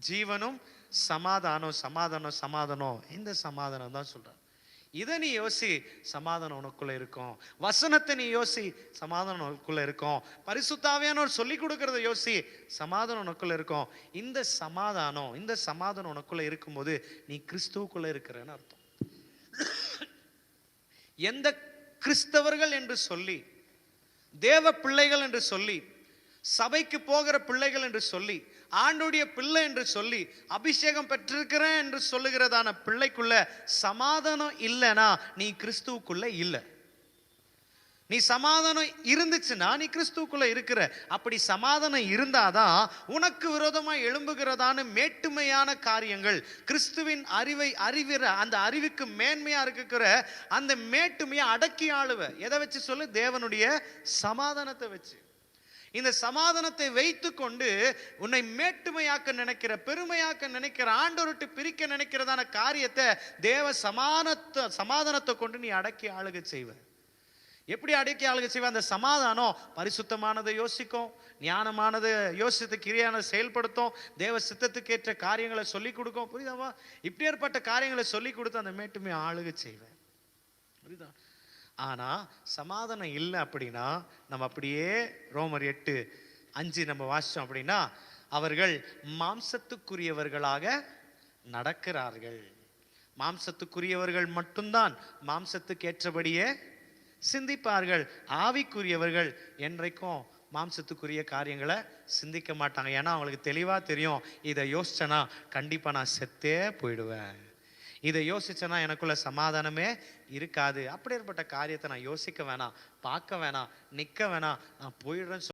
ஜீவனும் சமாதானம், சமாதானம், சமாதானம். இந்த சமாதானம் தான் சொல்றார். இதை நீ யோசி, சமாதானம் உனக்குள்ள இருக்கும். வசனத்தை நீ யோசி, சமாதானம் உனக்குள்ள இருக்கும். பரிசுத்த ஆவியானவர் சொல்லி கொடுக்கறத யோசி, சமாதானம் உனக்குள்ள இருக்கும். இந்த சமாதானம் உனக்குள்ள இருக்கும்போது நீ கிறிஸ்துவுக்குள்ள இருக்கிறன்னு அர்த்தம். எந்த கிறிஸ்தவர்கள் என்று சொல்லி, தேவ பிள்ளைகள் என்று சொல்லி, சபைக்கு போகிற பிள்ளைகள் என்று சொல்லி, ஆண்டுடைய பிள்ளை என்று சொல்லி, அபிஷேகம் பெற்றிருக்கிறேன் என்று சொல்லுகிறதான பிள்ளைக்குள்ள சமாதானம் இல்லைனா நீ கிறிஸ்துவுக்குள்ள இல்லை. நீ சமாதானம் இருந்துச்சுன்னா நீ கிறிஸ்துவுக்குள்ள இருக்கிற. அப்படி சமாதானம் இருந்தாதான் உனக்கு விரோதமாக எழும்புகிறதான மேட்டுமையான காரியங்கள், கிறிஸ்துவின் அறிவிற அந்த அறிவுக்கு மேன்மையா இருக்கிற அந்த மேட்டுமையை அடக்கி ஆளுவ. எதை வச்சு சொல்லு? தேவனுடைய சமாதானத்தை வச்சு. இந்த சமாதானத்தை வைத்து கொண்டு உன்னை மேட்டுமையாக்க நினைக்கிற, பெருமையாக்க நினைக்கிற, ஆண்டவர்கிட்ட பிரிக்க நினைக்கிறதான காரியத்தை தேவ சமாதானத்தை கொண்டு நீ அடக்கி ஆளுக செய்வ. எப்படி அடக்கி ஆளுக செய்வ? அந்த சமாதானம் பரிசுத்தமானதை யோசிக்கும், ஞானமானதை யோசித்து கிரியானதை செயல்படுத்தும், தேவ சித்தத்துக்கு ஏற்ற காரியங்களை சொல்லிக் கொடுக்கும். புரியுதாவா? இப்படி ஏற்பட்ட காரியங்களை சொல்லி கொடுத்து அந்த மேட்டுமை ஆளுக செய்வேன். புரியுதா? ஆனா சமாதானம் இல்லை அப்படின்னா நம்ம அப்படியே ரோமர் 8:5 நம்ம வாசிச்சோம் அப்படின்னா, அவர்கள் மாம்சத்துக்குரியவர்களாக நடக்கிறார்கள். மாம்சத்துக்குரியவர்கள் மட்டும்தான் மாம்சத்துக்கு ஏற்றபடியே சிந்திப்பார்கள். ஆவிக்குரியவர்கள் என்றைக்கும் மாம்சத்துக்குரிய காரியங்களை சிந்திக்க மாட்டாங்க. ஏன்னா அவங்களுக்கு தெளிவா தெரியும், இதை யோசிச்சேன்னா கண்டிப்பா நான் செத்தே போயிடுவேன், இதை யோசிச்சேன்னா எனக்குள்ள சமாதானமே இருக்காது. அப்படிப்பட்ட காரியத்தை நான் யோசிக்க வேணாம், பார்க்க வேணாம், நிற்க வேணாம், நான் போயிடுறேன்னு